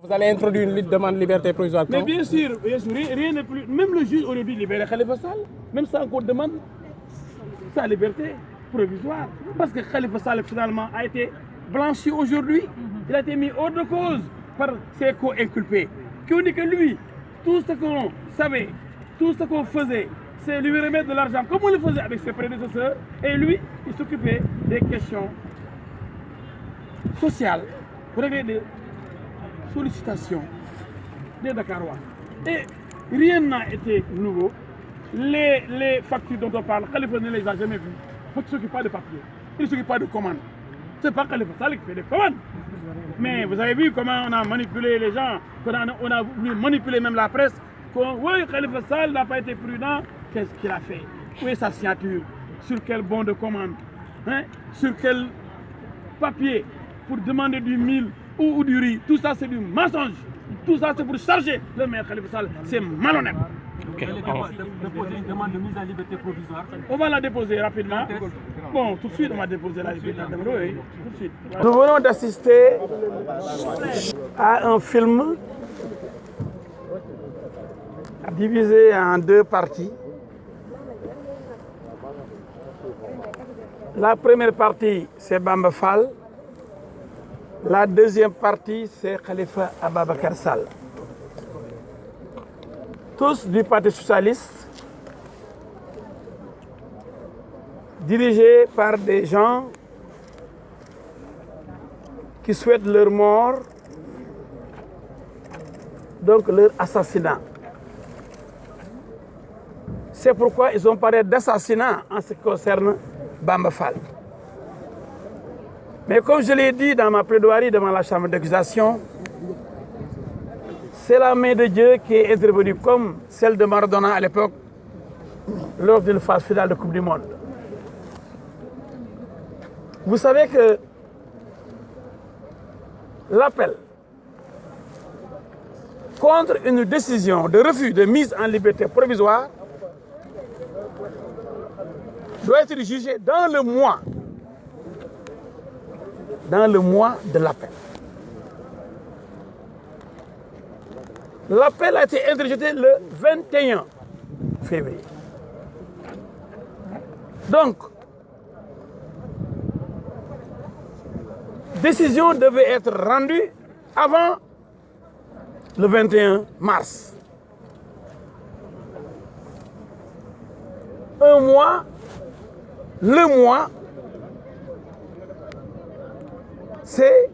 Vous allez introduire une demande de liberté provisoire. Mais bien sûr, rien n'est plus. Même le juge aurait dû libérer Khalifa Sall. Même ça, on demande sa liberté provisoire. Parce que Khalifa Sall, finalement, a été blanchi aujourd'hui. Il a été mis hors de cause par ses co-inculpés. Qui ont dit que lui, tout ce qu'on savait, tout ce qu'on faisait, c'est lui remettre de l'argent comme on le faisait avec ses prédécesseurs. Et lui, il s'occupait des questions sociales pour régler des sollicitations des Dakarois. Et rien n'a été nouveau. Les factures dont on parle, Khalifa ne les a jamais vues. Il ne s'occupe pas de papier, il ne s'occupe pas de commandes. Ce n'est pas Khalifa Sall qui fait des commandes. Mais vous avez vu comment on a manipulé les gens, on a voulu manipuler même la presse. Oui, Khalifa Sall n'a pas été prudent. Qu'est-ce qu'il a fait? Où est sa signature? Sur quel bon de commande? Sur quel papier pour demander du mil ou du riz? Tout ça, c'est du mensonge. Tout ça, c'est pour charger le maire Khalifa Sall. C'est malhonnête. Okay. Déposer une demande de mise en liberté provisoire. On va la déposer rapidement. Bon, tout de suite, on va déposer la liberté. Oui, tout de suite. Nous venons d'assister à un film divisé en deux parties. La première partie, c'est Bamba Fall. La deuxième partie, c'est Khalifa Ababacar Sall. Tous du Parti socialiste, dirigés par des gens qui souhaitent leur mort, donc leur assassinat. C'est pourquoi ils ont parlé d'assassinat en ce qui concerne Bamba Fall. Mais comme je l'ai dit dans ma plaidoirie devant la chambre d'accusation, c'est la main de Dieu qui est intervenue comme celle de Maradona à l'époque lors d'une phase finale de Coupe du Monde. Vous savez que l'appel contre une décision de refus de mise en liberté provisoire doit être jugé dans le mois de l'appel. L'appel a été interjeté le 21 février. Donc, décision devait être rendue avant le 21 mars. Un mois, le mois, c'est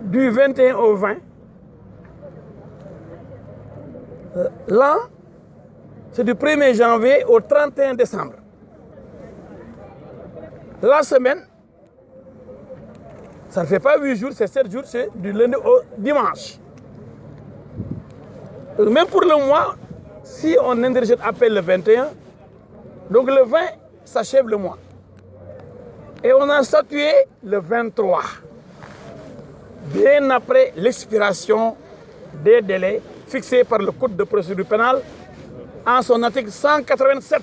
du 21 au 20. L'an, c'est du 1er janvier au 31 décembre. La semaine, ça ne fait pas 8 jours, c'est 7 jours, c'est du lundi au dimanche. Même pour le mois, si on interjette appel le 21, donc le 20 s'achève le mois. Et on a statué le 23, bien après l'expiration des délais fixés par le Code de procédure pénale en son article 187.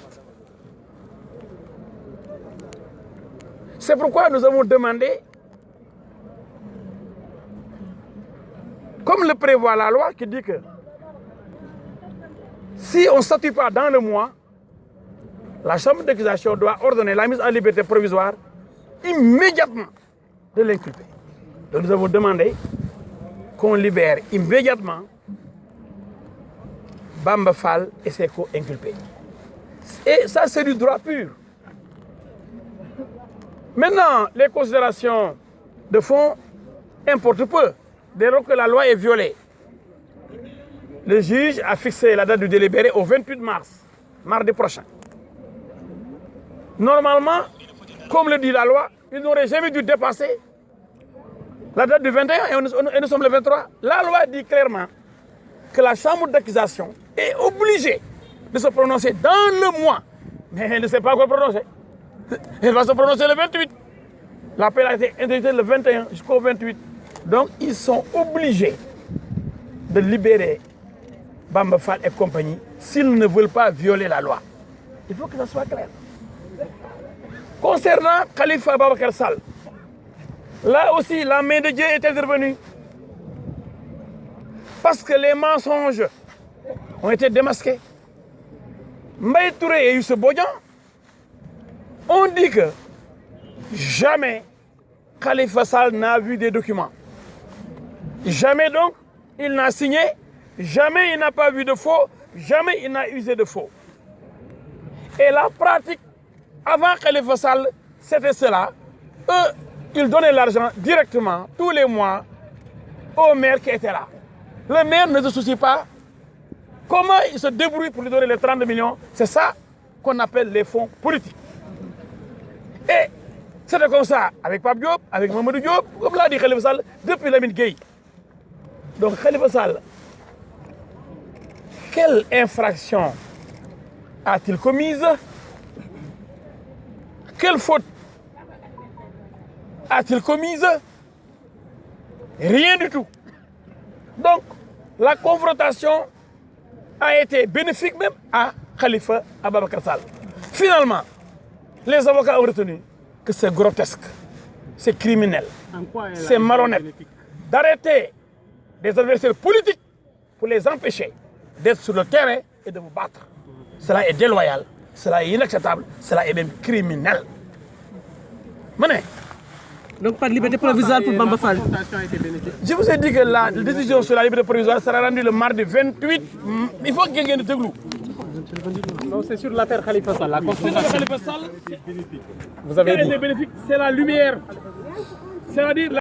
C'est pourquoi nous avons demandé, comme le prévoit la loi qui dit que si on ne statue pas dans le mois, la chambre d'accusation doit ordonner la mise en liberté provisoire immédiatement de l'inculpé. Donc nous avons demandé qu'on libère immédiatement Bamba Fall et ses co-inculpés. Et ça, c'est du droit pur. Maintenant, les considérations de fond importent peu, dès lors que la loi est violée. Le juge a fixé la date du délibéré au 28 mars, mardi prochain. Normalement, comme le dit la loi, il n'aurait jamais dû dépasser la date du 21 et nous sommes le 23. La loi dit clairement que la chambre d'accusation est obligée de se prononcer dans le mois. Mais elle ne sait pas quoi prononcer. Elle va se prononcer le 28. L'appel a été interjeté le 21 jusqu'au 28. Donc ils sont obligés de libérer Bamba Fall et compagnie s'ils ne veulent pas violer la loi. Il faut que ça soit clair. Concernant Khalifa Ababacar Sall, Là aussi, la main de Dieu est intervenue. Parce que les mensonges ont été démasqués. Mbaye Touré et Youssou Bodian ont dit que jamais Khalifa Sall n'a vu des documents. Jamais donc il n'a signé, jamais il n'a pas vu de faux, jamais il n'a usé de faux. Et la pratique avant Khalifa Sall, c'était cela. Eux, ils donnaient l'argent directement, tous les mois, au maire qui était là. Le maire ne se soucie pas. Comment il se débrouille pour lui donner les 30 millions? C'est ça qu'on appelle les fonds politiques. Et c'était comme ça avec Pape Diop, avec Mamadou Diop, comme l'a dit Khalifa Sall, depuis Lamine Gueye. Donc Khalifa Sall, quelle infraction a-t-il commise? Quelle faute a-t-il commise? Rien du tout. Donc, la confrontation a été bénéfique même à Khalifa Ababacar Sall. Finalement, les avocats ont retenu que c'est grotesque, c'est criminel, c'est malhonnête d'arrêter des adversaires politiques pour les empêcher d'être sur le terrain et de vous battre. Cela est déloyal, cela est inacceptable, cela est même criminel. Mané. Donc pas de liberté provisoire pour Bamba Fall. Je vous ai dit que la décision sur la liberté provisoire sera rendue le mardi 28. Il faut que quelqu'un de Teglou. Non, c'est sur l'affaire Khalifa Sall, la confrontation. Khalifa Sall, Vous avez dit. c'est la lumière. C'est-à-dire